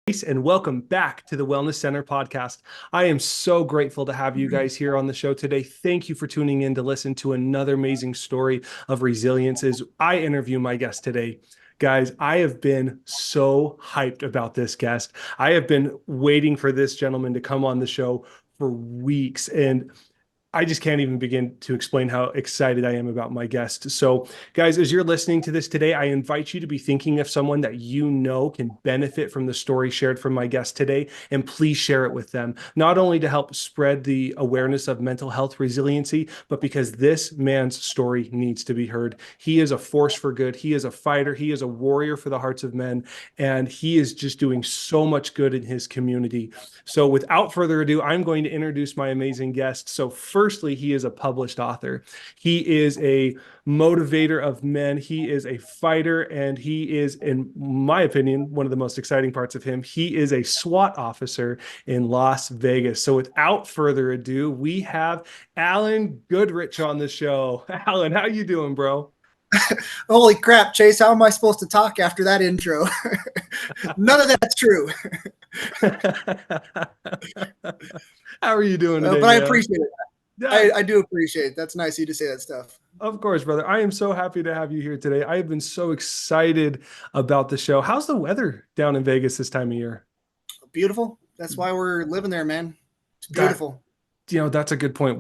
And welcome back to the Wellness Center podcast. I am so grateful to have you guys here on the show today. Thank you for tuning in to listen to another amazing story of resilience as I interview my guest today. Guys, I have been so hyped about this guest. I have been waiting for this gentleman to come on the show for weeks, and I just can't even begin to explain how excited I am about my guest. So, guys, as you're listening to this today, I invite you to be thinking of someone that you know can benefit from the story shared from my guest today, and please share it with them, not only to help spread the awareness of mental health resiliency, but because this man's story needs to be heard. He is a force for good. He is a fighter. He is a warrior for the hearts of men, and he is just doing so much good in his community. So, without further ado, I'm going to introduce my amazing guest. So, firstly, he is a published author. He is a motivator of men. He is a fighter, and he is, in my opinion, one of the most exciting parts of him. He is a SWAT officer in Las Vegas. So without further ado, we have Allyn Goodrich on the show. Allyn, how you doing, bro? Holy crap, Chase, how am I supposed to talk after that intro? None of that's true. How are you doing today, but I man? appreciate it. Yeah. I do appreciate it. That's nice of you to say that stuff. Of course, brother. I am so happy to have you here today. I have been so excited about the show. How's the weather down in Vegas this time of year? Beautiful. That's why we're living there, man. It's beautiful. That's a good point.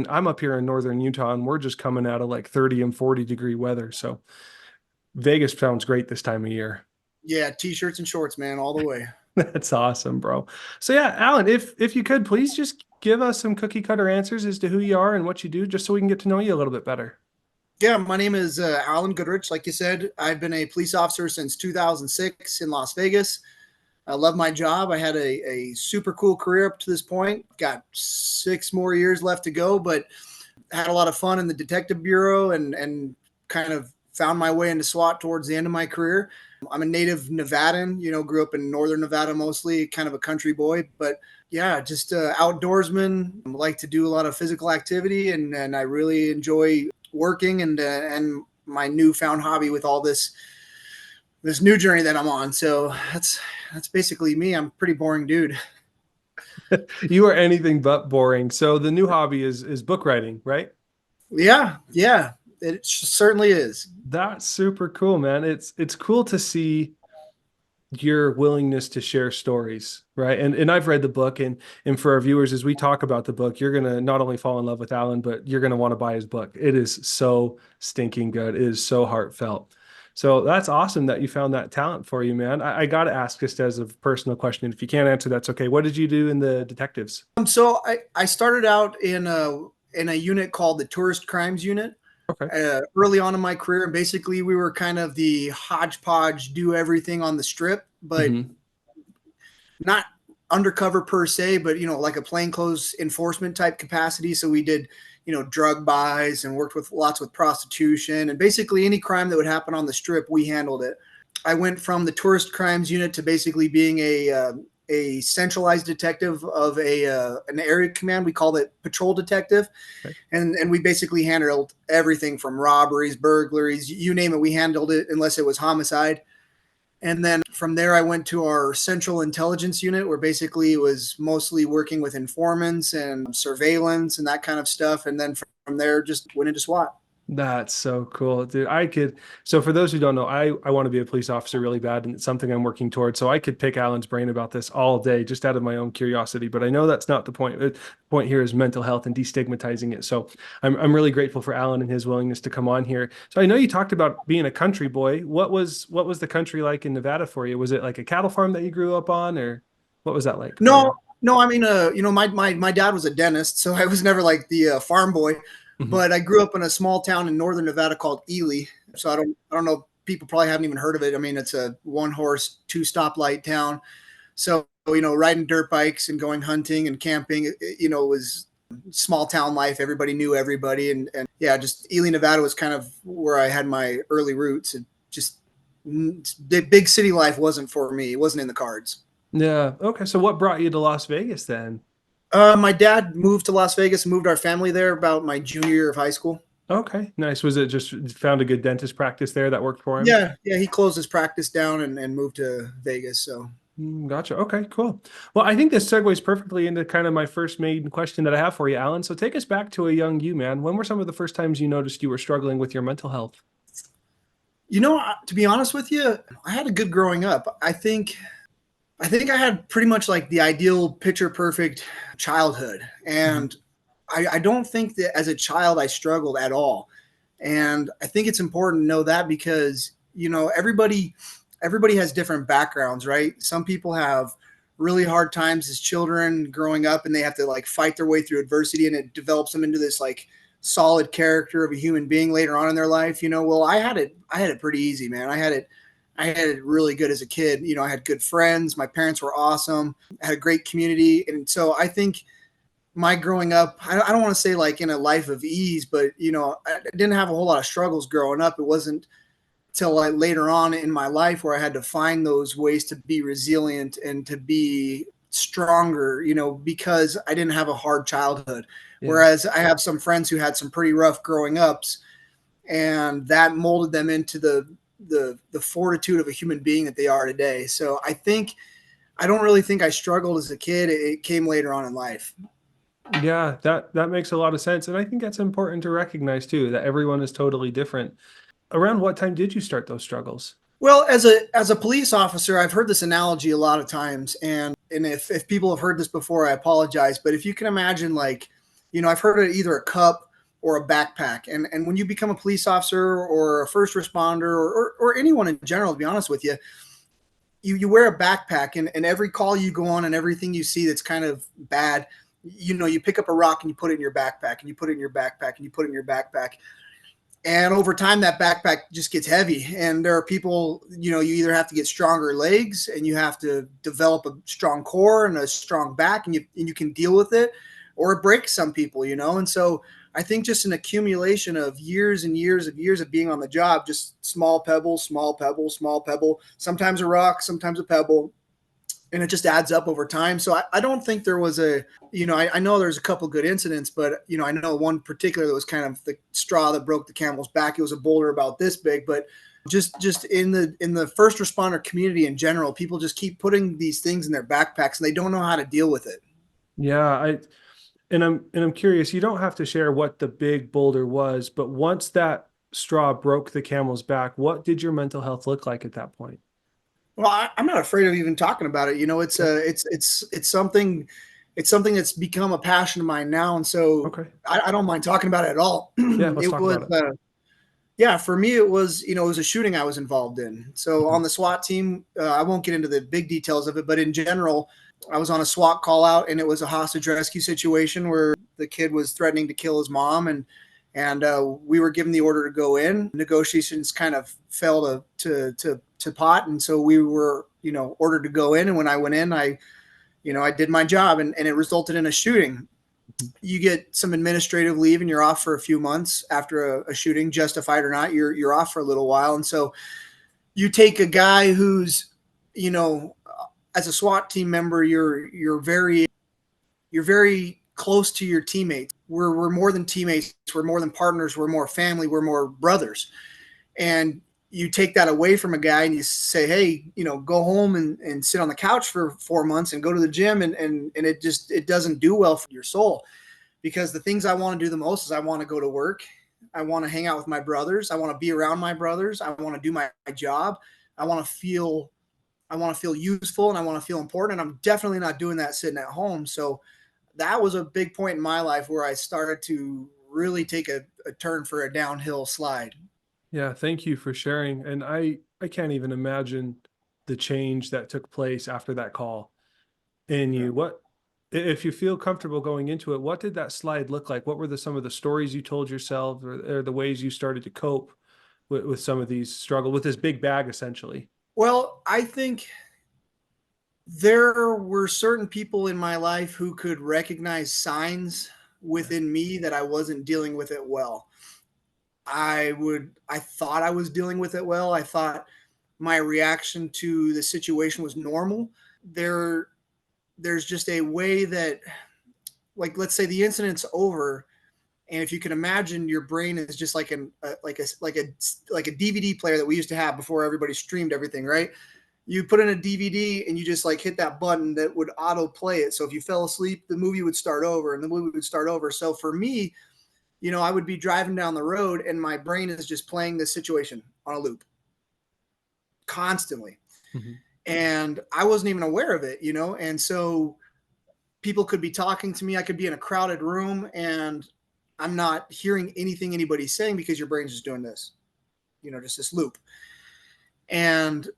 I'm up here in northern Utah, and we're just coming out of like 30 and 40-degree weather. So Vegas sounds great this time of year. Yeah, t-shirts and shorts, man, all the way. That's awesome, bro. So yeah, Allyn, if you could, please just give us some cookie cutter answers as to who you are and what you do, just so we can get to know you a little bit better. Yeah, my name is Allyn Goodrich. Like you said, I've been a police officer since 2006 in Las Vegas. I love my job. I had a super cool career up to this point. Got 6 more years left to go, but had a lot of fun in the detective bureau and kind of found my way into SWAT towards the end of my career. I'm a native Nevadan, grew up in northern Nevada mostly, kind of a country boy. But yeah, just outdoorsman. I like to do a lot of physical activity, and I really enjoy working and my newfound hobby with all this new journey that I'm on. So that's basically me. I'm a pretty boring dude. You are anything but boring. So the new hobby is book writing, right? Yeah, it certainly is. That's super cool, man. It's cool to see your willingness to share stories, right? And I've read the book, and for our viewers, as we talk about the book, you're gonna not only fall in love with Allyn, but you're gonna want to buy his book. It is so stinking good. It is so heartfelt. So that's awesome that you found that talent for you, man. I got to ask, just as a personal question, if you can't answer, that's okay. What did you do in the detectives? So I started out in a unit called the Tourist Crimes Unit. Okay. Early on in my career, and basically we were kind of the hodgepodge, do everything on the strip, but not undercover per se, but like a plainclothes enforcement type capacity. So we did drug buys and worked with lots with prostitution, and basically any crime that would happen on the strip, we handled it. I went from the Tourist Crimes Unit to basically being a centralized detective of an area command. We called it patrol detective. Okay. And we basically handled everything from robberies, burglaries, you name it. We handled it unless it was homicide. And then from there, I went to our central intelligence unit, where basically it was mostly working with informants and surveillance and that kind of stuff. And then from there, just went into SWAT. That's so cool, dude. So for those who don't know, I want to be a police officer really bad, and it's something I'm working towards. So I could pick Allyn's brain about this all day just out of my own curiosity, but I know that's not the point. The point here is mental health and destigmatizing it. So I'm really grateful for Allyn and his willingness to come on here. So I know you talked about being a country boy. What was the country like in Nevada for you? Was it like a cattle farm that you grew up on, or what was that like? No, I mean, my dad was a dentist, so I was never like the farm boy. But I grew up in a small town in northern Nevada called Allyn. So I don't know. People probably haven't even heard of it. I mean, it's a 1-horse, 2-stoplight town. So, riding dirt bikes and going hunting and camping, it was small town life. Everybody knew everybody. And yeah, just Allyn, Nevada was kind of where I had my early roots. And just big city life wasn't for me. It wasn't in the cards. Yeah. Okay. So what brought you to Las Vegas then? My dad moved to Las Vegas, moved our family there about my junior year of high school. Okay, nice. Was it just found a good dentist practice there that worked for him? Yeah. He closed his practice down and moved to Vegas. So Gotcha. Okay, cool. Well, I think this segues perfectly into kind of my first main question that I have for you, Alan. So take us back to a young you, man. When were some of the first times you noticed you were struggling with your mental health? To be honest with you, I had a good growing up. I think I had pretty much like the ideal picture perfect childhood. Mhm. And I don't think that as a child I struggled at all. And I think it's important to know that because, everybody has different backgrounds, right? Some people have really hard times as children growing up and they have to like fight their way through adversity and it develops them into this like solid character of a human being later on in their life. Well, I had it pretty easy, man. I had it really good as a kid. I had good friends. My parents were awesome. I had a great community. And so I think my growing up, I don't want to say like in a life of ease, but I didn't have a whole lot of struggles growing up. It wasn't till like later on in my life where I had to find those ways to be resilient and to be stronger, because I didn't have a hard childhood. Yeah. Whereas I have some friends who had some pretty rough growing ups and that molded them into the fortitude of a human being that they are today. So I don't really think I struggled as a kid. It came later on in life. Yeah, that makes a lot of sense. And I think that's important to recognize too, that everyone is totally different. Around what time did you start those struggles? Well, as a police officer, I've heard this analogy a lot of times, and if people have heard this before, I apologize. But if you can imagine, like, I've heard of either a cup or a backpack, and when you become a police officer or a first responder or anyone in general, to be honest with you, you wear a backpack, and every call you go on and everything you see that's kind of bad, you pick up a rock and you put it in your backpack, and you put it in your backpack, and you put it in your backpack. And over time, that backpack just gets heavy. And there are people, you either have to get stronger legs and you have to develop a strong core and a strong back and you can deal with it, or it breaks some people. And so I think just an accumulation of years and years of being on the job, just small pebble, small pebble, small pebble, sometimes a rock, sometimes a pebble, and it just adds up over time. So I don't think there was I know there's a couple good incidents, but I know one particular that was kind of the straw that broke the camel's back. It was a boulder about this big, but just in the first responder community in general, people just keep putting these things in their backpacks and they don't know how to deal with it. Yeah, I'm curious, you don't have to share what the big boulder was, but once that straw broke the camel's back, what did your mental health look like at that point? Well, I'm not afraid of even talking about it. It's Okay. it's something that's become a passion of mine now, and so Okay. I don't mind talking about it at all. Yeah, let's It talk was about it. Yeah, for me, it was a shooting I was involved in. So Mhm. on the SWAT team, I won't get into the big details of it, but in general, I was on a SWAT call out, and it was a hostage rescue situation where the kid was threatening to kill his mom, and we were given the order to go in. Negotiations kind of fell to pot, and so we were ordered to go in. And when I went in, I did my job, and it resulted in a shooting. Mhm. You get some administrative leave and you're off for a few months after a shooting, justified or not. You're off for a little while, and so you take a guy who's, you know, as a SWAT team member, you're very close to your teammates. We're more than teammates. We're more than partners. We're more family. We're more brothers. And you take that away from a guy and you say, hey, go home and sit on the couch for 4 months and go to the gym, and it doesn't do well for your soul, because the things I want to do the most is I want to go to work. I want to hang out with my brothers. I want to be around my brothers. I want to do my job. I want to feel I want to feel useful and I want to feel important. And I'm definitely not doing that sitting at home. So that was a big point in my life where I started to really take a turn for a downhill slide. Yeah, thank you for sharing. And I can't even imagine the change that took place after that call in Yeah. you. If you feel comfortable going into it, what did that slide look like? What were some of the stories you told yourself, or the ways you started to cope with some of these struggle with this big bag essentially? Well, I think there were certain people in my life who could recognize signs Yeah. within me that I wasn't dealing with it well. I thought I was dealing with it well. I thought my reaction to the situation was normal. There there's just a way that, like, let's say the incident's over, and if you can imagine, your brain is just like a DVD player that we used to have before everybody streamed everything, right? you put in a DVD and you just like hit that button that would auto play it. So if you fell asleep, the movie would start over and the movie would start over. So for me, I would be driving down the road and my brain is just playing this situation on a loop constantly. Mhm. And I wasn't even aware of it, and so people could be talking to me. I could be in a crowded room and I'm not hearing anything anybody's saying because your brain's just doing this, just this loop. And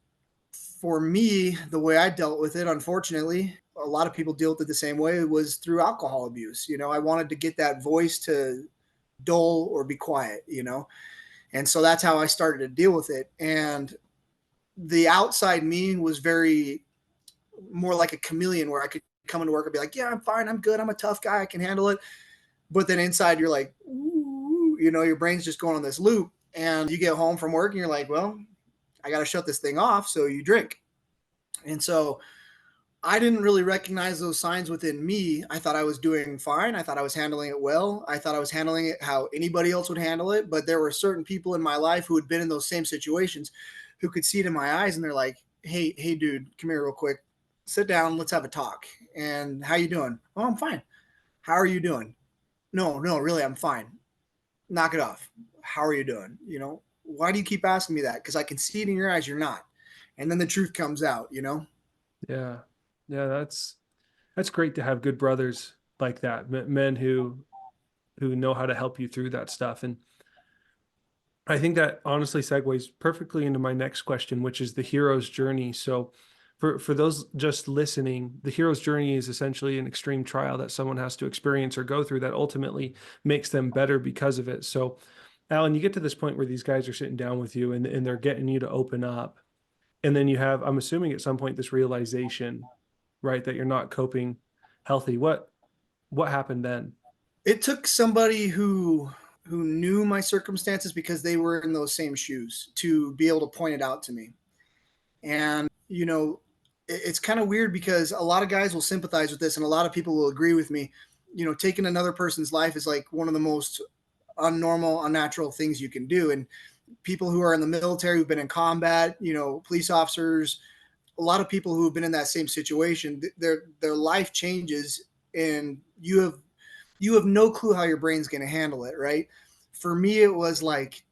for me, the way I dealt with it, unfortunately, a lot of people deal with it the same way, was through alcohol abuse. I wanted to get that voice to dull or be quiet. And so that's how I started to deal with it. And the outside me was very more like a chameleon where I could come into work and be like, yeah, I'm fine. I'm good. I'm a tough guy. I can handle it. But then inside you're like, ooh, your brain's just going on this loop and you get home from work and you're like, well, I got to shut this thing off. So you drink. And so I didn't really recognize those signs within me. I thought I was doing fine. I thought I was handling it well. I thought I was handling it how anybody else would handle it. But there were certain people in my life who had been in those same situations who could see it in my eyes and they're like, hey, dude, come here real quick. Sit down. Let's have a talk. And how you doing? Oh, I'm fine. How are you doing? No, really, I'm fine. Knock it off. How are you doing? Why do you keep asking me that? Because I can see it in your eyes. You're not. And then the truth comes out. Yeah. Yeah. That's great to have good brothers like that, men who know how to help you through that stuff. And I think that honestly segues perfectly into my next question, which is the hero's journey. So for those just listening, the hero's journey is essentially an extreme trial that someone has to experience or go through that ultimately makes them better because of it. So Allyn, you get to this point where these guys are sitting down with you and they're getting you to open up. And then you have, I'm assuming at some point, this realization, right, that you're not coping healthy. What happened then? It took somebody who knew my circumstances because they were in those same shoes to be able to point it out to me. And it's kind of weird because a lot of guys will sympathize with this and a lot of people will agree with me. Taking another person's life is like one of the most unnormal, unnatural things you can do. And people who are in the military, who've been in combat, police officers, a lot of people who have been in that same situation, their life changes and you have no clue how your brain's going to handle it, right? For me, it was like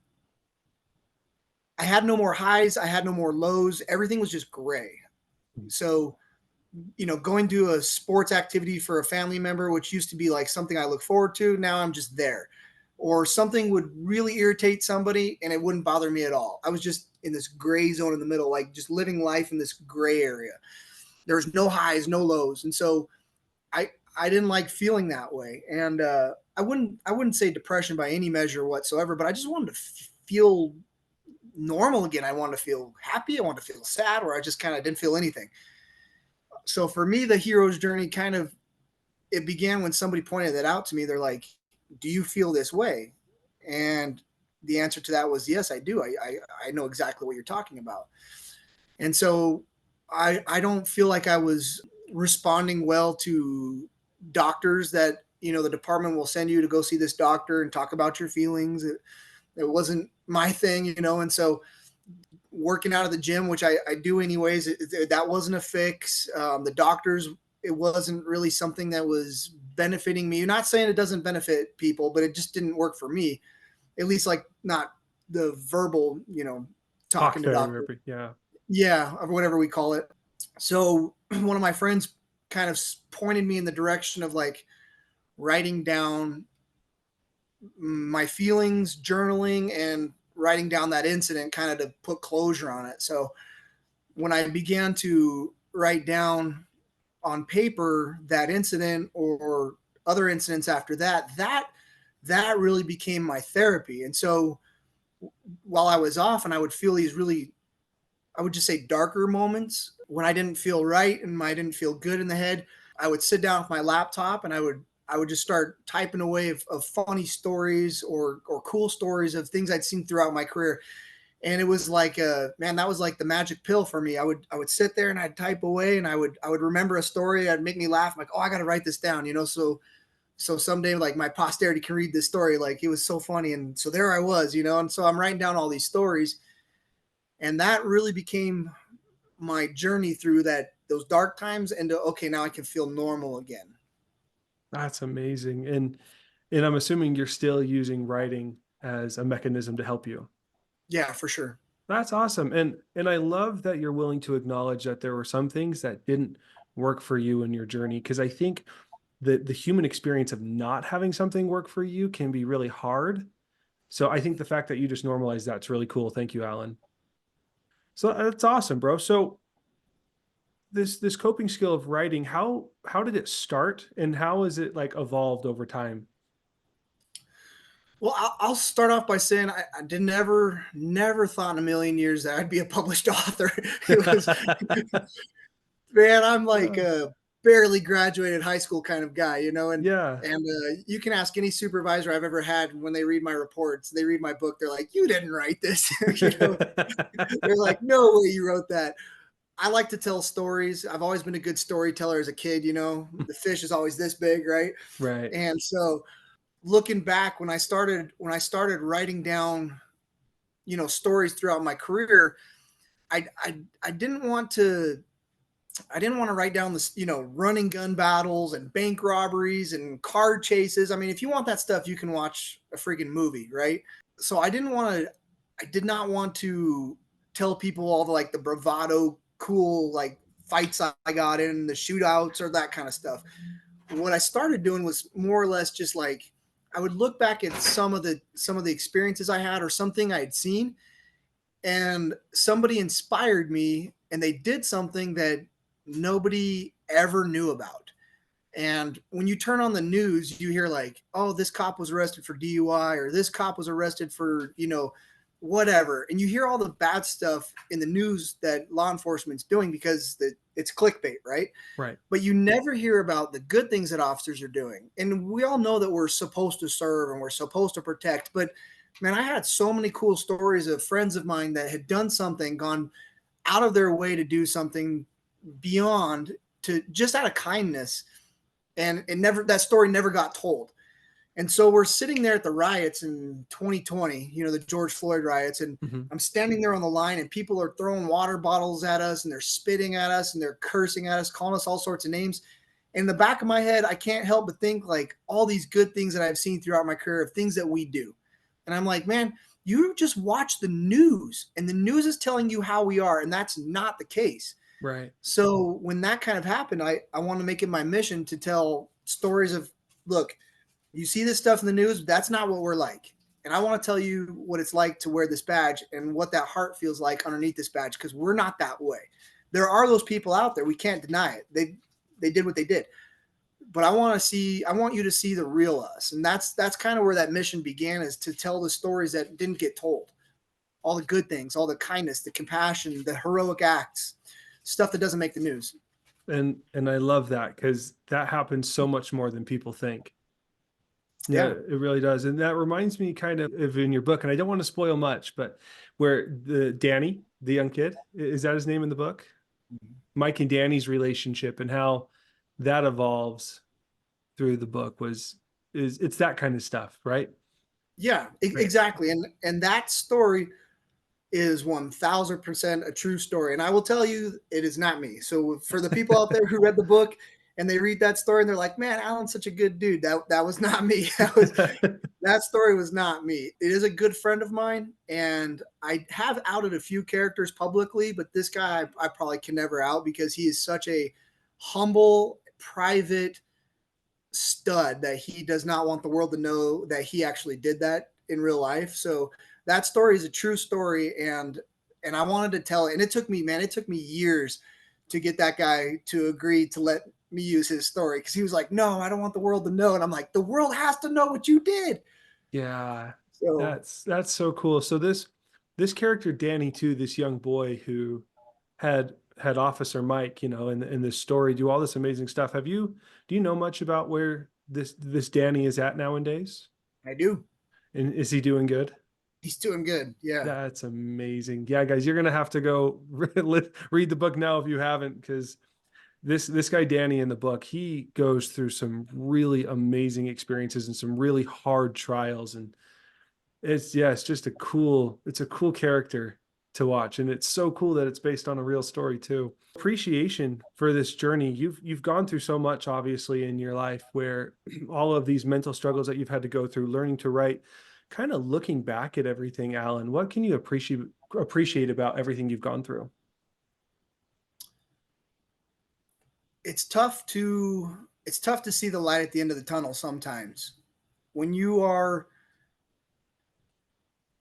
I had no more highs, I had no more lows. Everything was just gray. So, going to a sports activity for a family member, which used to be like something I look forward to, now I'm just there. Or something would really irritate somebody and it wouldn't bother me at all. I was just in this gray zone in the middle, like just living life in this gray area. There's no highs, no lows. And so I didn't like feeling that way. And I wouldn't say depression by any measure whatsoever, but I just wanted to feel normal again. I wanted to feel happy. I wanted to feel sad, or I just kind of didn't feel anything. So for me, the hero's journey it began when somebody pointed that out to me. They're like, do you feel this way? And the answer to that was, yes, I do. I know exactly what you're talking about. And so I don't feel like I was responding well to doctors that, the department will send you to go see this doctor and talk about your feelings. It wasn't my thing. And so working out of the gym, which I do anyways, that wasn't a fix. The doctors, it wasn't really something that was benefiting me. You're not saying it doesn't benefit people, but it just didn't work for me. At least like not the verbal, Talk talking to doctors. therapy. Yeah. Yeah, or whatever we call it. So one of my friends kind of pointed me in the direction of like writing down my feelings, journaling, and writing down that incident kind of to put closure on it. So when I began to write down on paper that incident or other incidents after that really became my therapy. And so while I was off and I would feel these really, I would just say darker moments when I didn't feel right and I didn't feel good in the head, I would sit down with my laptop and I would just start typing away of funny stories or cool stories of things I'd seen throughout my career. And it was like, man, that was like the magic pill for me. I would sit there and I'd type away and I would remember a story that'd make me laugh. I'm like, oh, I got to write this down, so someday like my posterity can read this story. Like it was so funny. And so there I was, and so I'm writing down all these stories and that really became my journey through those dark times into, okay, now I can feel normal again. That's amazing. And I'm assuming you're still using writing as a mechanism to help you. Yeah, for sure. That's awesome. And I love that you're willing to acknowledge that there were some things that didn't work for you in your journey, because I think the human experience of not having something work for you can be really hard. So I think the fact that you just normalize that's really cool. Thank you, Allyn. So that's awesome, bro. So this coping skill of writing, how did it start and how has it like evolved over time? Well, I'll start off by saying I did never thought in a million years that I'd be a published author. It was, man, I'm like Uh, a barely graduated high school kind of guy, you know, yeah. and you can ask any supervisor I've ever had when they read my reports, they read my book, they're like, "You didn't write this," you know. They're like, "No way you wrote that." I like to tell stories. I've always been a good storyteller as a kid, you know. The fish is always this big, right? Right. And so looking back when I started writing down, you know, stories throughout my career, I didn't want to write down this, you know, running gun battles and bank robberies and car chases. I mean, if you want that stuff, you can watch a freaking movie, right? So I did not want to tell people all the like the bravado, cool like fights I got in, the shootouts or that kind of stuff. What I started doing was more or less just like I would look back at some of the experiences I had or something I had seen, and somebody inspired me and they did something that nobody ever knew about. And when you turn on the news, you hear like, "Oh, this cop was arrested for DUI," or "This cop was arrested for, you know, whatever." And you hear all the bad stuff in the news that law enforcement's doing because it's clickbait, right? Right. But you never hear about the good things that officers are doing. And we all know that we're supposed to serve and we're supposed to protect. But man, I had so many cool stories of friends of mine that had done something, gone out of their way to do something beyond, to just out of kindness. And that story never got told. And so we're sitting there at the riots in 2020, you know, the George Floyd riots, and Hmm. I'm standing there on the line and people are throwing water bottles at us and they're spitting at us and they're cursing at us, calling us all sorts of names. In the back of my head, I can't help but think like all these good things that I've seen throughout my career of things that we do. And I'm like, man, you just watch the news and the news is telling you how we are. And that's not the case. Right. So when that kind of happened, I want to make it my mission to tell stories of, look, you see this stuff in the news, that's not what we're like. And I want to tell you what it's like to wear this badge and what that heart feels like underneath this badge, because we're not that way. There are those people out there. We can't deny it. They did what they did. But I want you to see the real us. And that's kind of where that mission began, is to tell the stories that didn't get told. All the good things, all the kindness, the compassion, the heroic acts, stuff that doesn't make the news. And I love that because that happens so much more than people think. Yeah, Yeah. it really does. And that reminds me kind of in your book, and I don't want to spoil much, but where the Danny, the young kid, is that his name in the book? Mike and Danny's relationship and how that evolves through the book it's that kind of stuff, right? Yeah, Right. exactly. And that story is 1000% a true story. And I will tell you, it is not me. So for the people out there who read the book and they read that story and they're like, man, Alan's such a good dude. That was not me. That story was not me. It is a good friend of mine. And I have outed a few characters publicly, but this guy I probably can never out because he is such a humble, private stud that he does not want the world to know that he actually did that in real life. So that story is a true story, and I wanted to tell it. And it took me, man, it took me years to get that guy to agree to let me use his story, because he was like, "No, I don't want the world to know." And I'm like, "The world has to know what you did." Yeah, So that's so cool. So this character Danny too, this young boy who had Officer Mike, in this story, do all this amazing stuff. Do you know much about where this Danny is at nowadays? I do. And is he doing good? He's doing good. Yeah. That's amazing. Yeah, guys, you're gonna have to go read the book now if you haven't, because this guy Danny in the book, he goes through some really amazing experiences and some really hard trials, and it's just it's a cool character. to watch. And it's so cool that it's based on a real story too. Appreciation for this journey. You've gone through so much, obviously, in your life, where all of these mental struggles that you've had to go through, learning to write, kind of looking back at everything, Allyn, what can you appreciate about everything you've gone through? It's tough to see the light at the end of the tunnel sometimes. When you're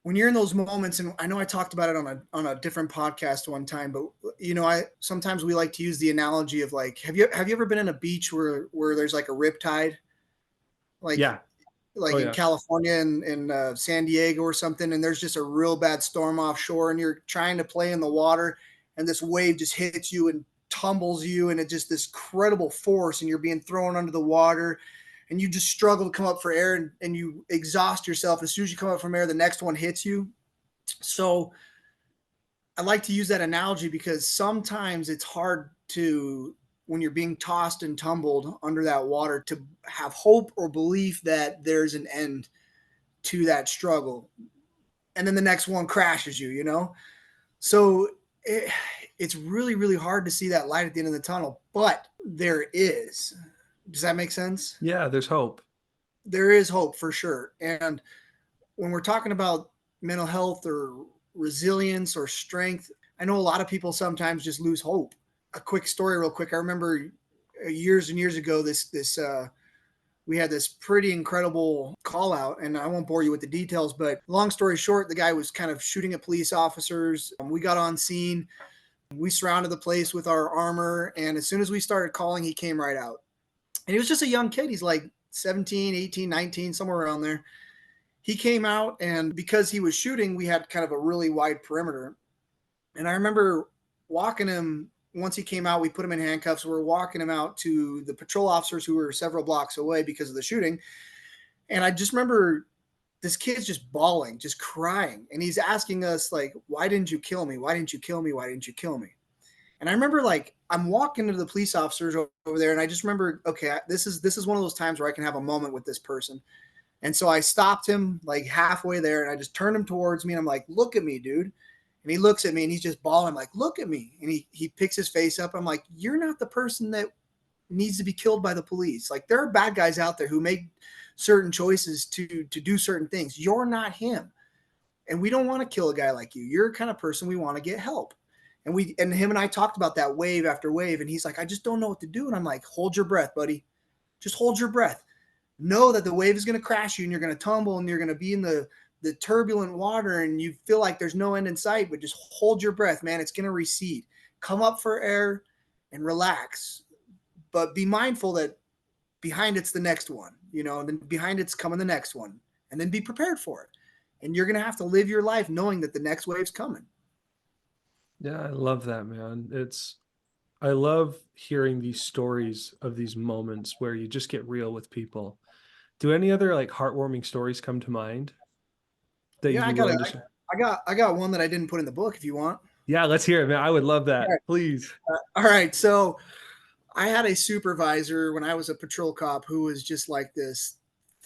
in those moments, and I know I talked about it on a different podcast one time, but I sometimes we like to use the analogy of like, have you ever been in a beach where there's like a rip tide, like Yeah. like Oh in yeah. California and in San Diego or something, and there's just a real bad storm offshore, and you're trying to play in the water, and this wave just hits you and tumbles you, and it's just this incredible force, and you're being thrown under the water, and you just struggle to come up for air, and you exhaust yourself. As soon as you come up from air, the next one hits you. So I like to use that analogy because sometimes it's hard to, when you're being tossed and tumbled under that water, to have hope or belief that there's an end to that struggle. And then the next one crashes you. So it's really, really hard to see that light at the end of the tunnel, but there is. Does that make sense? Yeah, there's hope. There is hope for sure. And when we're talking about mental health or resilience or strength, I know a lot of people sometimes just lose hope. A quick story, real quick. I remember years and years ago, we had this pretty incredible call out, and I won't bore you with the details, but long story short, the guy was kind of shooting at police officers. We got on scene. We surrounded the place with our armor, and as soon as we started calling, he came right out. And he was just a young kid. He's like 17, 18, 19, somewhere around there. He came out, and because he was shooting, we had kind of a really wide perimeter. And I remember walking him. Once he came out, we put him in handcuffs. We're walking him out to the patrol officers who were several blocks away because of the shooting. And I just remember this kid's just bawling, just crying. And he's asking us, like, why didn't you kill me? Why didn't you kill me? Why didn't you kill me? And I remember, like, I'm walking to the police officers over there, and I just remember, okay, this is one of those times where I can have a moment with this person. And so I stopped him like halfway there, and I just turned him towards me, and I'm like, look at me, dude. And he looks at me, and he's just bawling. I'm like, look at me. And he picks his face up. I'm like, you're not the person that needs to be killed by the police. Like, there are bad guys out there who make certain choices to do certain things. You're not him. And we don't want to kill a guy like you. You're the kind of person we want to get help. And him and I talked about that wave after wave. And he's like, I just don't know what to do. And I'm like, hold your breath, buddy. Just hold your breath. Know that the wave is going to crash you, and you're going to tumble, and you're going to be in the turbulent water, and you feel like there's no end in sight, but just hold your breath, man. It's going to recede. Come up for air and relax. But be mindful that behind it's the next one, and then behind it's coming the next one, and then be prepared for it. And you're going to have to live your life knowing that the next wave's coming. Yeah, I love that, man. I love hearing these stories of these moments where you just get real with people. Do any other like heartwarming stories come to mind that you'd Yeah, be willing to share? I got one that I didn't put in the book if you want. Yeah, let's hear it, man. I would love All that. right. Please. All right. So I had a supervisor when I was a patrol cop who was just like this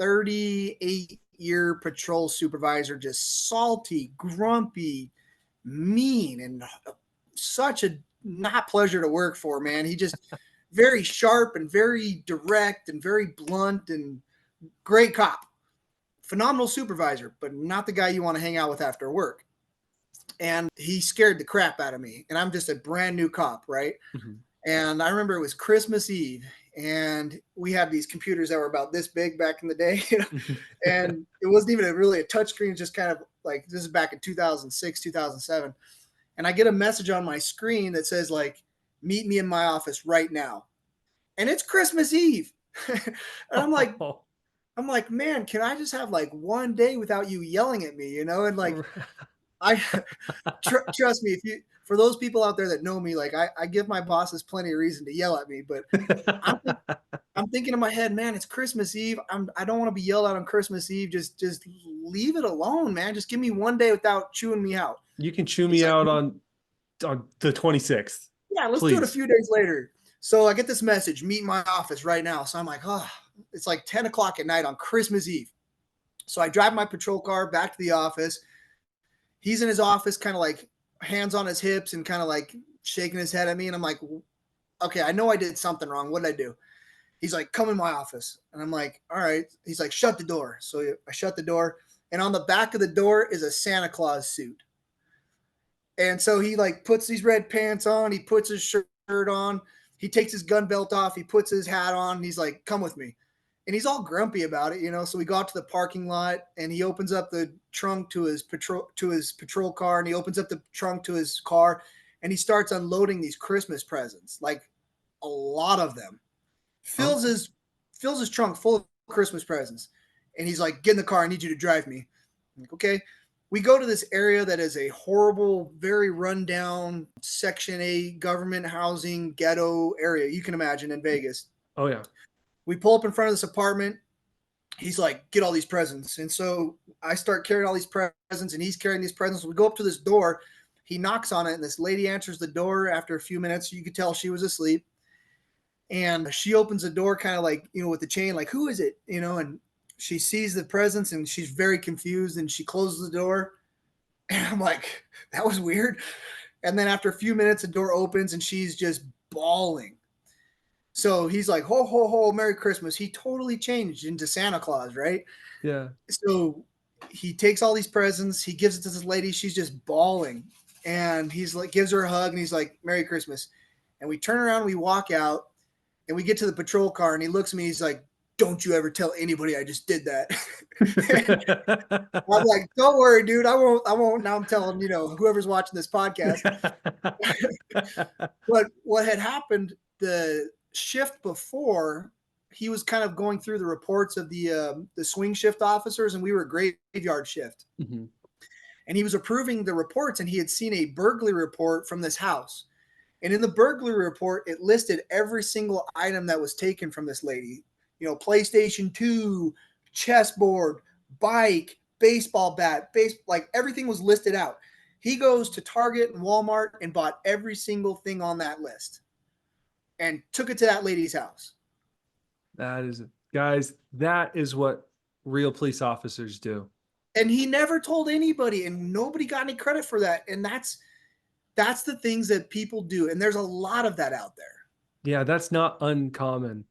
38-year patrol supervisor, just salty, grumpy, mean, and such a not pleasure to work for, man. He just very sharp and very direct and very blunt and great cop. Phenomenal supervisor, but not the guy you want to hang out with after work. And he scared the crap out of me. And I'm just a brand new cop, right? Mhm. And I remember it was Christmas Eve, and we had these computers that were about this big back in the day, and it wasn't even really a touch screen, just kind of like, this is back in 2006, 2007. And I get a message on my screen that says, like, meet me in my office right now. And it's Christmas Eve. And I'm like, man, can I just have like one day without you yelling at me, And like, I trust me, for those people out there that know me, like I give my bosses plenty of reason to yell at me, but I'm, I'm thinking in my head, man, it's Christmas Eve. I don't want to be yelled at on Christmas Eve. Just leave it alone, man. Just give me one day without chewing me out. You can chew He's me like, out on the 26th. yeah, let's do it a Please. few days later. So I get this message, meet my office right now. So I'm like, oh, it's like 10 o'clock at night on Christmas Eve. So I drive my patrol car back to the office. He's in his office, kind of like hands on his hips and kind of like shaking his head at me. And I'm like, okay, I know I did something wrong. What did I do? He's like, come in my office. And I'm like, all right. He's like, shut the door. So I shut the door. And on the back of the door is a Santa Claus suit. And so he like puts these red pants on. He puts his shirt on. He takes his gun belt off. He puts his hat on. And he's like, come with me. And he's all grumpy about it, you know. So we go out to the parking lot and he opens up the trunk to his patrol car, and he opens up the trunk to his car, and he starts unloading these Christmas presents, like a lot of them. Oh, Fills his trunk full of Christmas presents. And he's like, get in the car. I need you to drive me. I'm like, okay. We go to this area that is a horrible, very rundown Section 8 government housing ghetto area you can imagine in Vegas. oh yeah. We pull up in front of this apartment. He's like, get all these presents. And so I start carrying all these presents, and he's carrying these presents. We go up to this door. He knocks on it, and this lady answers the door after a few minutes. You could tell she was asleep. And she opens the door kind of like, you know, with the chain, like, who is it? You know, and she sees the presents and she's very confused, and she closes the door. And I'm like, that was weird. And then after a few minutes, the door opens and she's just bawling. So he's like, ho, ho, ho, Merry Christmas. He totally changed into Santa Claus, right? Yeah. So he takes all these presents. He gives it to this lady. She's just bawling. And he's like, gives her a hug, and he's like, Merry Christmas. And we turn around, we walk out, and we get to the patrol car, and he looks at me. He's like, don't you ever tell anybody I just did that. I'm like, don't worry, dude. I won't. Now I'm telling, you know, whoever's watching this podcast. But what had happened the shift before, he was kind of going through the reports of the swing shift officers, and we were graveyard shift. Mm-hmm. And he was approving the reports, and he had seen a burglary report from this house. And in the burglary report, it listed every single item that was taken from this lady. You know, PlayStation 2, chessboard, bike, baseball bat, like everything was listed out. He goes to Target and Walmart and bought every single thing on that list and took it to that lady's house. That is, guys, that is what real police officers do. And he never told anybody, and nobody got any credit for that. And that's the things that people do. And there's a lot of that out there. Yeah, that's not uncommon.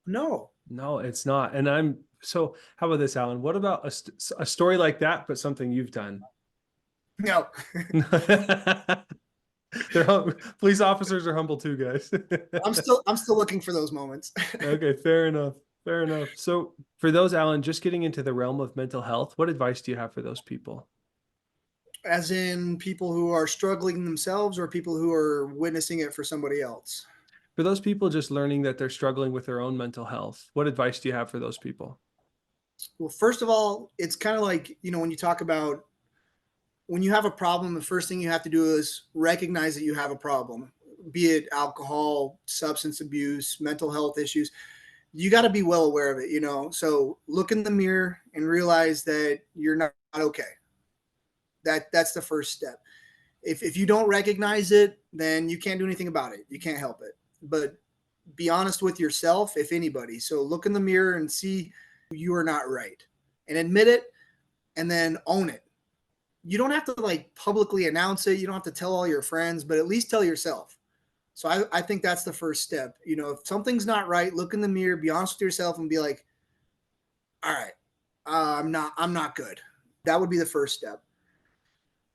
No. No, it's not. And so how about this, Allyn? What about a story like that, but something you've done? No. Police officers are humble too, guys. I'm still looking for those moments. Okay, fair enough. Fair enough. So for those, Allyn, just getting into the realm of mental health, what advice do you have for those people? As in people who are struggling themselves, or people who are witnessing it for somebody else? For those people just learning that they're struggling with their own mental health, what advice do you have for those people? Well, first of all, it's kind of like, you know, when you talk about when you have a problem, the first thing you have to do is recognize that you have a problem, be it alcohol, substance abuse, mental health issues. You got to be well aware of it, you know? So look in the mirror and realize that you're not okay. That's the first step. If you don't recognize it, then you can't do anything about it. You can't help it. But be honest with yourself, if anybody. So look in the mirror and see you are not right, and admit it, and then own it. You don't have to like publicly announce it. You don't have to tell all your friends, but at least tell yourself. So I think that's the first step. You know, if something's not right, look in the mirror, be honest with yourself, and be like, all right, I'm not good. That would be the first step.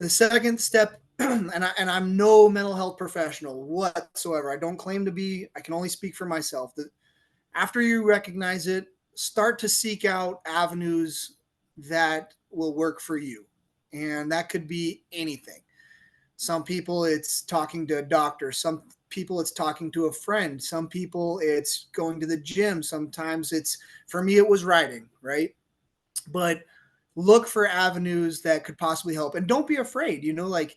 The second step, and I'm no mental health professional whatsoever. I don't claim to be. I can only speak for myself. After you recognize it, start to seek out avenues that will work for you. And that could be anything. Some people it's talking to a doctor. Some people it's talking to a friend. Some people it's going to the gym. Sometimes for me, it was writing, right? But look for avenues that could possibly help. And don't be afraid, you know, like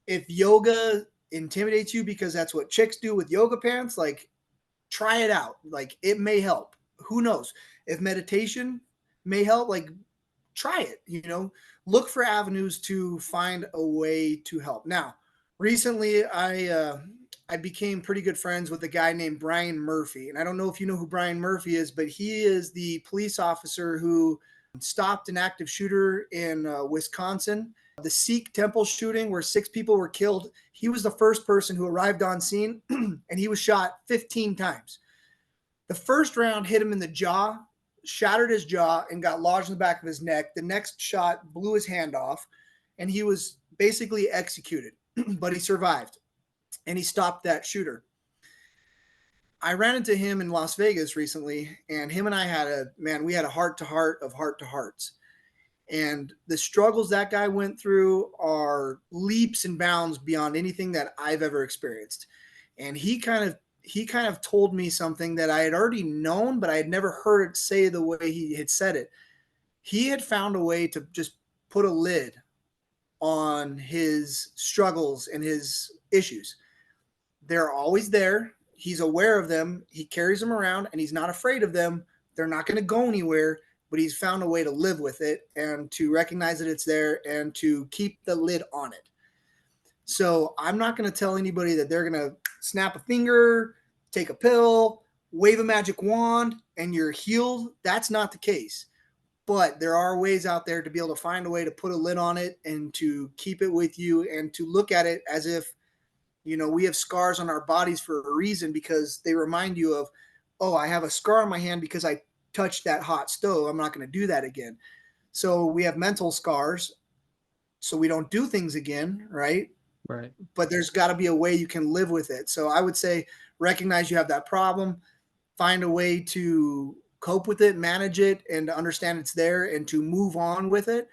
if yoga intimidates you because that's what chicks do with yoga pants, like try it out. Like it may help. Who knows? If meditation may help, like try it, you know, look for avenues to find a way to help. Now, recently I became pretty good friends with a guy named Brian Murphy. And I don't know if you know who Brian Murphy is, but he is the police officer who stopped an active shooter in Wisconsin. The Sikh temple shooting where 6 people were killed, he was the first person who arrived on scene and he was shot 15 times. The first round hit him in the jaw, shattered his jaw, and got lodged in the back of his neck. The next shot blew his hand off, and he was basically executed, but he survived, and he stopped that shooter. I ran into him in Las Vegas recently, and him and I we had a heart to heart of heart to hearts. And the struggles that guy went through are leaps and bounds beyond anything that I've ever experienced. And he kind of told me something that I had already known, but I had never heard it say the way he had said it. He had found a way to just put a lid on his struggles and his issues. They're always there. He's aware of them. He carries them around and he's not afraid of them. They're not going to go anywhere, but he's found a way to live with it and to recognize that it's there and to keep the lid on it. So I'm not going to tell anybody that they're going to snap a finger, take a pill, wave a magic wand, and you're healed. That's not the case. But there are ways out there to be able to find a way to put a lid on it and to keep it with you and to look at it as if, we have scars on our bodies for a reason because they remind you of, oh, I have a scar on my hand because I touched that hot stove. I'm not going to do that again. So we have mental scars so we don't do things again, right? Right. But there's got to be a way you can live with it. So I would say recognize you have that problem, find a way to cope with it, manage it, and to understand it's there and to move on with it.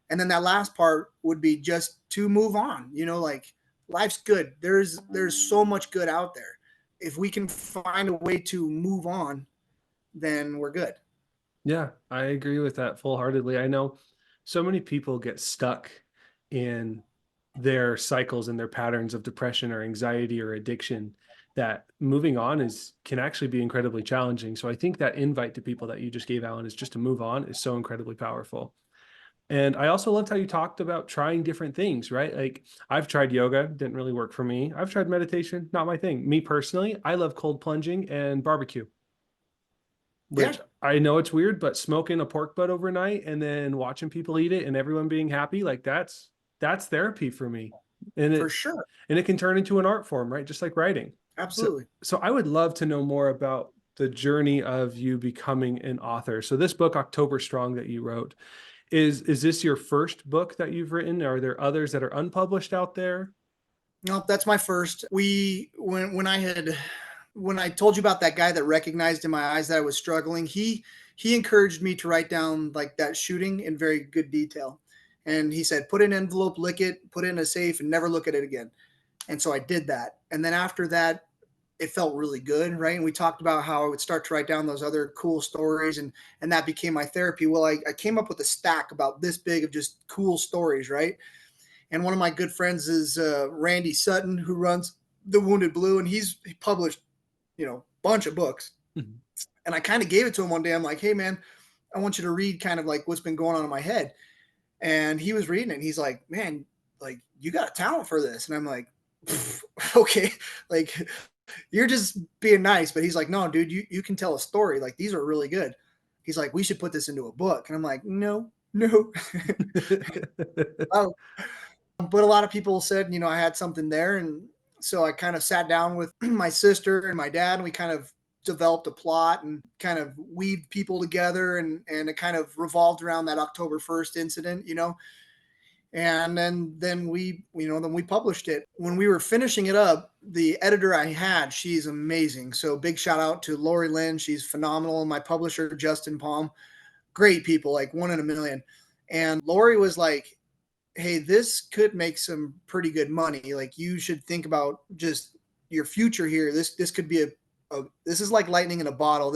And then that last part would be just to move on. Like life's good. There's so much good out there. If we can find a way to move on, then we're good. Yeah, I agree with that full-heartedly. I know so many people get stuck in their cycles and their patterns of depression or anxiety or addiction that moving on can actually be incredibly challenging. So I think that invite to people that you just gave, Allyn, is just to move on is so incredibly powerful. And I also loved how you talked about trying different things, right? Like I've tried yoga, didn't really work for me. I've tried meditation, not my thing. Me personally, I love cold plunging and barbecue. Yeah, Which I know it's weird, but smoking a pork butt overnight and then watching people eat it and everyone being happy, like that's therapy for me. And for it sure. can turn into an art form, right? Just like writing. So Absolutely. I would love to know more about the journey of you becoming an author. So this book, October Strong, that you wrote, is this your first book that you've written? Are there others that are unpublished out there? No, that's my first. When I told you about that guy that recognized in my eyes that I was struggling, he encouraged me to write down like that shooting in very good detail. And he said, put it in an envelope, lick it, put it in a safe, and never look at it again. And so I did that. And then after that, it felt really good, right? And we talked about how I would start to write down those other cool stories, and that became my therapy. Well, I came up with a stack about this big of just cool stories, right? And one of my good friends is Randy Sutton, who runs the Wounded Blue, and he published, bunch of books. Mm-hmm. And I kind of gave it to him one day. I'm like, hey man, I want you to read kind of like what's been going on in my head. And he was reading it and he's like, man, like you got a talent for this. And I'm like, okay, like you're just being nice. But he's like, no, dude, you can tell a story. Like these are really good. He's like, we should put this into a book. And I'm like, no. Oh, but a lot of people said, I had something there. And so I kind of sat down with my sister and my dad, and we kind of developed a plot and kind of weaved people together. And it kind of revolved around that October 1st incident, and then we published it. When we were finishing it up, the editor I had, she's amazing. So big shout out to Lori Lynn. She's phenomenal. And my publisher, Justin Palm, great people, like one in a million. And Lori was like, hey, this could make some pretty good money. Like you should think about just your future here. This could be this is like lightning in a bottle.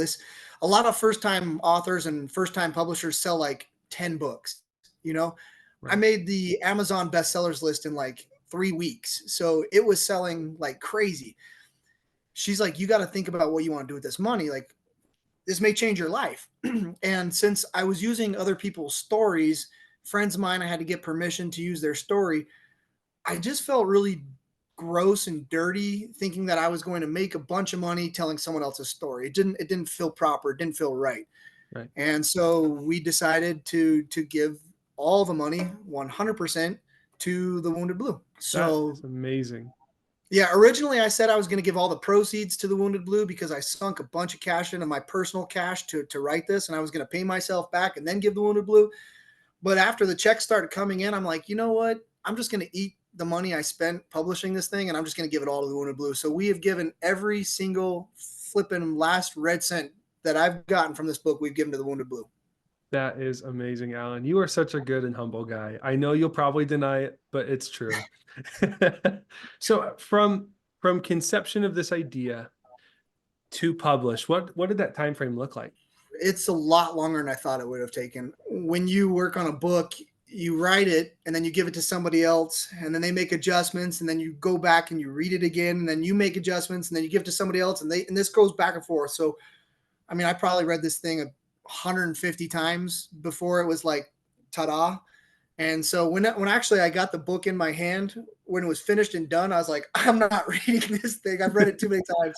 A lot of first time authors and first time publishers sell like 10 books, Right. I made the Amazon bestsellers list in like 3 weeks. So it was selling like crazy. She's like, you got to think about what you want to do with this money. Like this may change your life. And since I was using other people's stories, friends of mine, I had to get permission to use their story. I just felt really gross and dirty thinking that I was going to make a bunch of money telling someone else's story. It didn't feel proper. It didn't feel right. Right. And so we decided to give all the money 100% to the Wounded Blue. That So is amazing. yeah, originally I said I was going to give all the proceeds to the Wounded Blue because I sunk a bunch of cash into my personal cash to write this, and I was going to pay myself back and then give the Wounded Blue. But after the checks started coming in, I'm like, you know what? I'm just going to eat the money I spent publishing this thing, and I'm just going to give it all to the Wounded Blue. So we have given every single flipping last red cent that I've gotten from this book, we've given to the Wounded Blue. That is amazing, Alan. You are such a good and humble guy. I know you'll probably deny it, but it's true. So from conception of this idea to publish, what did that time frame look like? It's a lot longer than I thought it would have taken. When you work on a book, you write it and then you give it to somebody else and then they make adjustments and then you go back and you read it again and then you make adjustments and then you give it to somebody else and this goes back and forth. So I mean, I probably read this thing 150 times before it was like ta-da. And so when actually I got the book in my hand, when it was finished and done, I was like, I'm not reading this thing. I've read it too many times.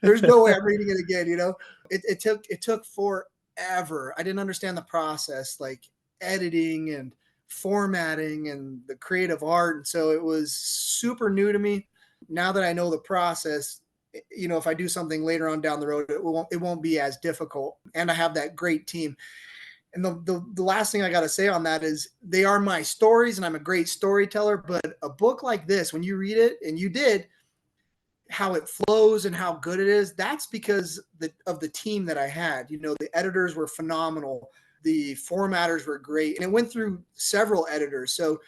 There's no way I'm reading it again. It took forever. I didn't understand the process, like editing and formatting and the creative art. And so it was super new to me. Now that I know the process, if I do something later on down the road, it won't be as difficult. And I have that great team. And the last thing I got to say on that is they are my stories and I'm a great storyteller. But a book like this, when you read it, and you did, how it flows and how good it is, that's because of the team that I had. The editors were phenomenal. The formatters were great. And it went through several editors. So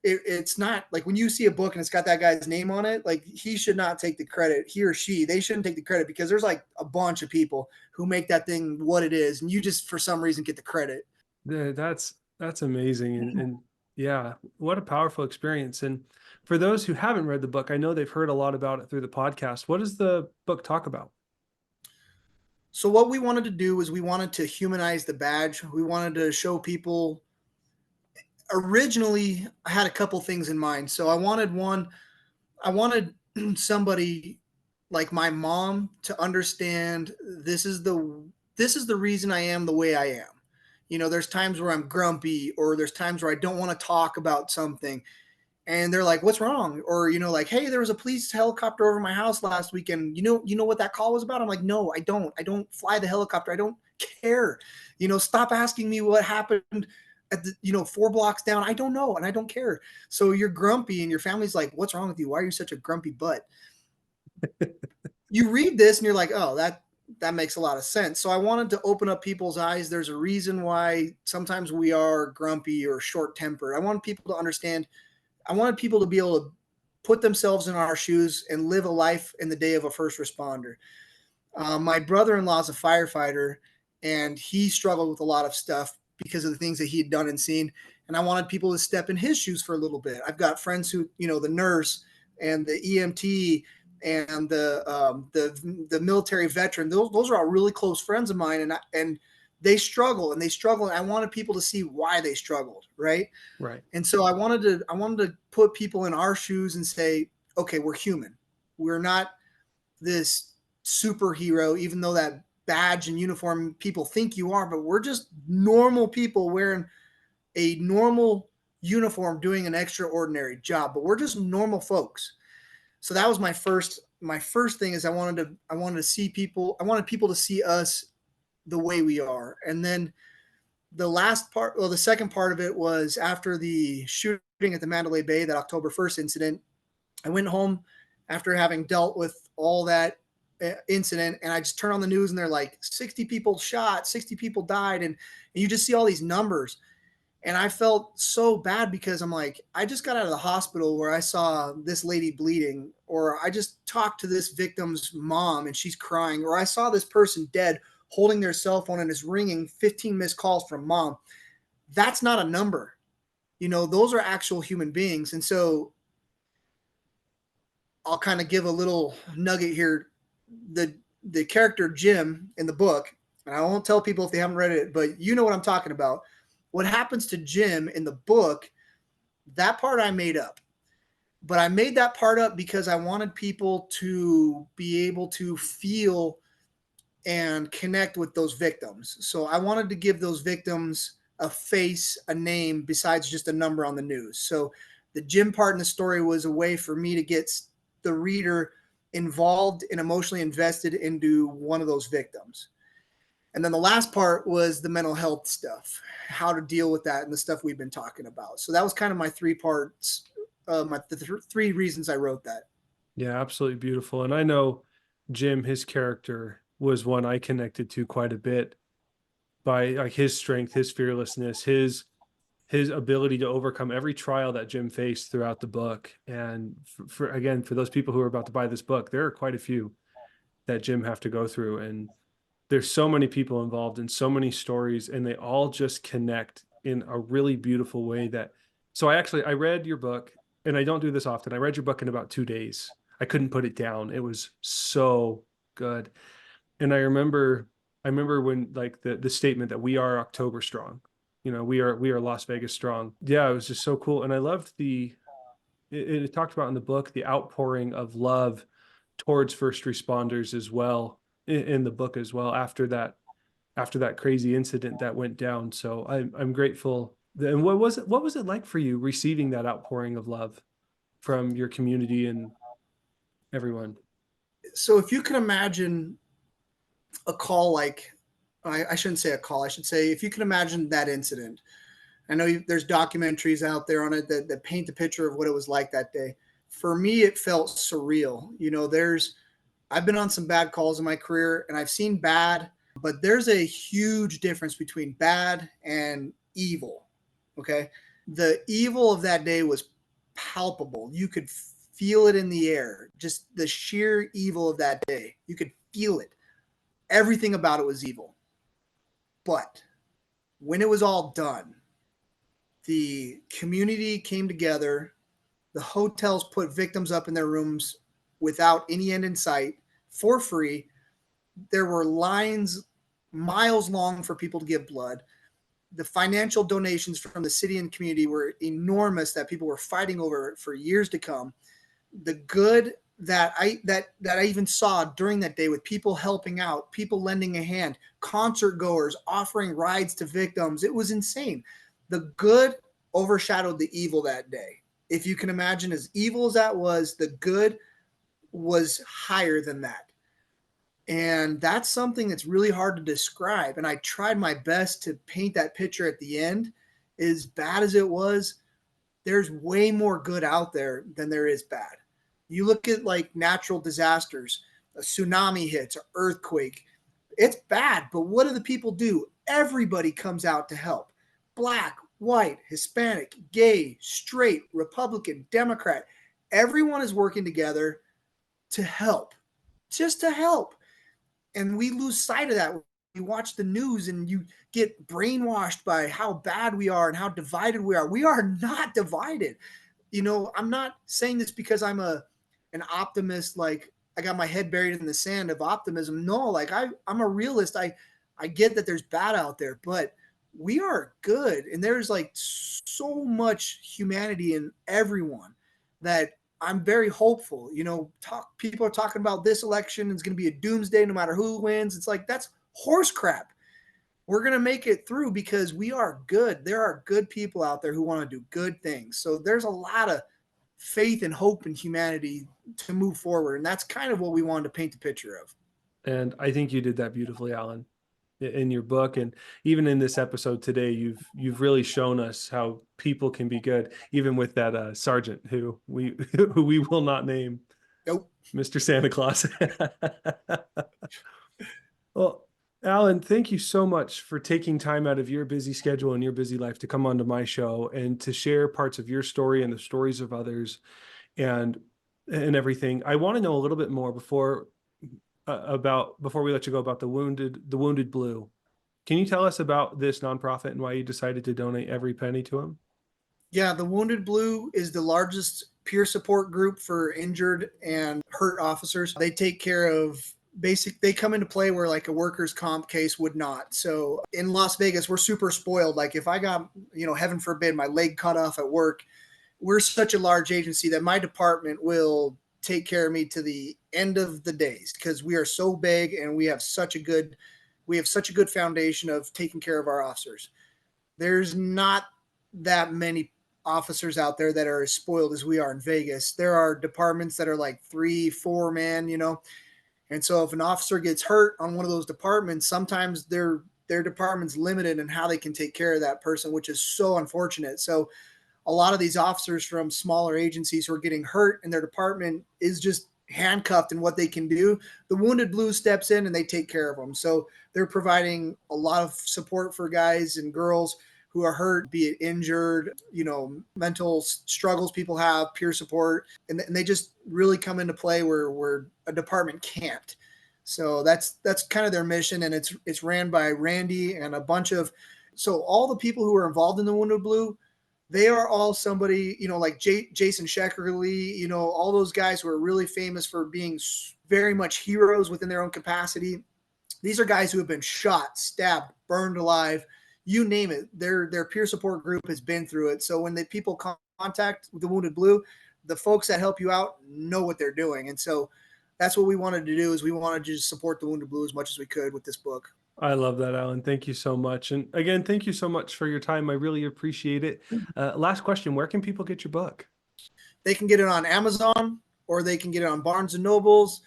it's not like when you see a book and it's got that guy's name on it, like he should not take the credit. He or she, they shouldn't take the credit because there's like a bunch of people who make that thing what it is. And you just, for some reason, get the credit. That's amazing. And yeah, what a powerful experience. And for those who haven't read the book, I know they've heard a lot about it through the podcast. What does the book talk about? So what we wanted to do was we wanted to humanize the badge. We wanted to show people. Originally, I had a couple things in mind. So I wanted somebody like my mom to understand this is the reason I am the way I am. There's times where I'm grumpy or there's times where I don't want to talk about something and they're like, what's wrong? Or, like, hey, there was a police helicopter over my house last weekend. You know what that call was about? I'm like, no, I don't fly the helicopter. I don't care. Stop asking me what happened at the, 4 blocks down. I don't know. And I don't care. So you're grumpy and your family's like, what's wrong with you? Why are you such a grumpy butt? You read this and you're like, oh, that makes a lot of sense. So I wanted to open up people's eyes. There's a reason why sometimes we are grumpy or short tempered. I want people to understand. I wanted people to be able to put themselves in our shoes and live a life in the day of a first responder. My brother-in-law is a firefighter, and he struggled with a lot of stuff because of the things that he had done and seen. And I wanted people to step in his shoes for a little bit. I've got friends who, the nurse and the EMT and the military veteran. Those are all really close friends of mine, and they struggle and they struggle. And I wanted people to see why they struggled, right? Right. And so I wanted to put people in our shoes and say, okay, we're human. We're not this superhero, even though that badge and uniform people think you are, but we're just normal people wearing a normal uniform doing an extraordinary job, but we're just normal folks. So that was my first thing is I wanted to see people, I wanted people to see us the way we are. And then the second part of it was after the shooting at the Mandalay Bay, that October 1st incident. I went home after having dealt with all that incident, and I just turned on the news and they're like 60 people shot, 60 people died. And you just see all these numbers. And I felt so bad because I'm like, I just got out of the hospital where I saw this lady bleeding, or I just talked to this victim's mom and she's crying, or I saw this person dead holding their cell phone and is ringing 15 missed calls from mom. That's not a number. Those are actual human beings. And so I'll kind of give a little nugget here. The character Jim in the book, and I won't tell people if they haven't read it, but you know what I'm talking about. What happens to Jim in the book, that part I made up. But I made that part up because I wanted people to be able to feel and connect with those victims. So I wanted to give those victims a face, a name, besides just a number on the news. So The Jim part in the story was a way for me to get the reader involved and emotionally invested into one of those victims. And then the last part was the mental health stuff, how to deal with that and the stuff we've been talking about. So that was kind of my three parts, three reasons I wrote that. Yeah, absolutely beautiful. And I know Jim, his character was one I connected to quite a bit by like his strength, his fearlessness, his ability to overcome every trial that Jim faced throughout the book. And for again, for those people who are about to buy this book, there are quite a few that Jim have to go through. And there's so many people involved in so many stories, and they all just connect in a really beautiful way. That so I read your book, and I don't do this often. I read your book in about 2 days. I couldn't put it down. It was so good. And I remember when like the statement that we are October strong, we are Las Vegas strong. Yeah, it was just so cool. And I loved it talked about in the book the outpouring of love towards first responders as well in the book as well after that crazy incident that went down. So I'm grateful. And what was it like for you receiving that outpouring of love from your community and everyone? So if you can imagine a call like, I shouldn't say a call, I should say, if you can imagine that incident, I know there's documentaries out there on it that paint the picture of what it was like that day. For me, it felt surreal. I've been on some bad calls in my career and I've seen bad, but there's a huge difference between bad and evil. Okay. The evil of that day was palpable. You could feel it in the air, just the sheer evil of that day. You could feel it. Everything about it was evil. But when it was all done, the community came together. The hotels put victims up in their rooms without any end in sight for free. There were lines miles long for people to give blood. The financial donations from the city and community were enormous that people were fighting over for years to come. The good that I even saw during that day with people helping out, people lending a hand, concert goers offering rides to victims. It was insane. The good overshadowed the evil that day. If you can imagine, as evil as that was, the good was higher than that. And that's something that's really hard to describe. And I tried my best to paint that picture at the end. As bad as it was, there's way more good out there than there is bad. You look at like natural disasters, a tsunami hits, an earthquake. It's bad, but what do the people do? Everybody comes out to help. Black, white, Hispanic, gay, straight, Republican, Democrat. Everyone is working together to help, just to help. And we lose sight of that. You watch the news and you get brainwashed by how bad we are and how divided we are. We are not divided. I'm not saying this because I'm an optimist, like I got my head buried in the sand of optimism. No, like I'm a realist. I get that there's bad out there, but we are good. And there's like so much humanity in everyone that I'm very hopeful. People are talking about this election is going to be a doomsday no matter who wins. It's like, that's horse crap. We're going to make it through because we are good. There are good people out there who want to do good things. So there's a lot of faith and hope in humanity to move forward. And that's kind of what we wanted to paint the picture of. And I think you did that beautifully, Allyn, in your book. And even in this episode today, you've really shown us how people can be good, even with that sergeant who we will not name. Nope. Mr. Santa Claus. Well, Allyn, thank you so much for taking time out of your busy schedule and your busy life to come onto my show and to share parts of your story and the stories of others and everything. I want to know a little bit more before we let you go about the Wounded Blue. Can you tell us about this nonprofit and why you decided to donate every penny to him? Yeah, the Wounded Blue is the largest peer support group for injured and hurt officers. They take care of they come into play where like a workers' comp case would not. So in Las Vegas, we're super spoiled. Like if I got, heaven forbid, my leg cut off at work, we're such a large agency that my department will take care of me to the end of the days because we are so big and we have such a good foundation of taking care of our officers. There's not that many officers out there that are as spoiled as we are in Vegas. There are departments that are like 3, 4 man, and so if an officer gets hurt on one of those departments, sometimes their department's limited in how they can take care of that person, which is so unfortunate. So a lot of these officers from smaller agencies who are getting hurt and their department is just handcuffed in what they can do, the Wounded Blue steps in and they take care of them. So they're providing a lot of support for guys and girls who are hurt, be it injured, mental struggles people have, peer support, and they just really come into play where a department can't. So that's kind of their mission, and it's ran by Randy and a bunch of, so all the people who are involved in the Wounded Blue, they are all somebody, like Jason Sheckerly, all those guys who are really famous for being very much heroes within their own capacity. These are guys who have been shot, stabbed, burned alive, you name it. Their peer support group has been through it. So when the people contact the Wounded Blue, the folks that help you out know what they're doing. And so that's what we wanted to do, is we wanted to just support the Wounded Blue as much as we could with this book. I love that, Allyn. Thank you so much. And again, thank you so much for your time. I really appreciate it. Last question, where can people get your book? They can get it on Amazon, or they can get it on Barnes & Nobles,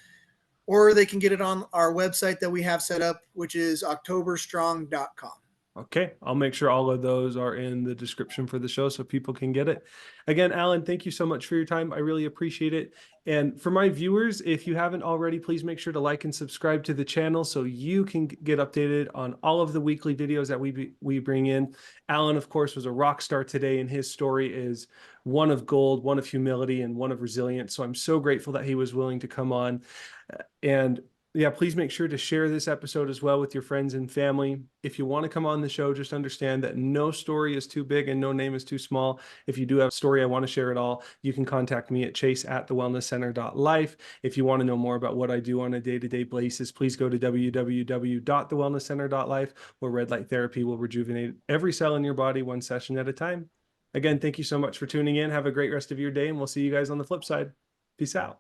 or they can get it on our website that we have set up, which is octoberstrong.com. Okay, I'll make sure all of those are in the description for the show so people can get it. Again, Allyn, thank you so much for your time. I really appreciate it. And for my viewers, if you haven't already, please make sure to like and subscribe to the channel so you can get updated on all of the weekly videos that we bring in. Allyn, of course, was a rock star today, and his story is one of gold, one of humility, and one of resilience. So I'm so grateful that he was willing to come on. And yeah, please make sure to share this episode as well with your friends and family. If you want to come on the show, just understand that no story is too big and no name is too small. If you do have a story, I want to share it all, you can contact me at chase@thewellnesscenter.life. If you want to know more about what I do on a day-to-day basis, please go to www.thewellnesscenter.life, where red light therapy will rejuvenate every cell in your body one session at a time. Again, thank you so much for tuning in. Have a great rest of your day, and we'll see you guys on the flip side. Peace out.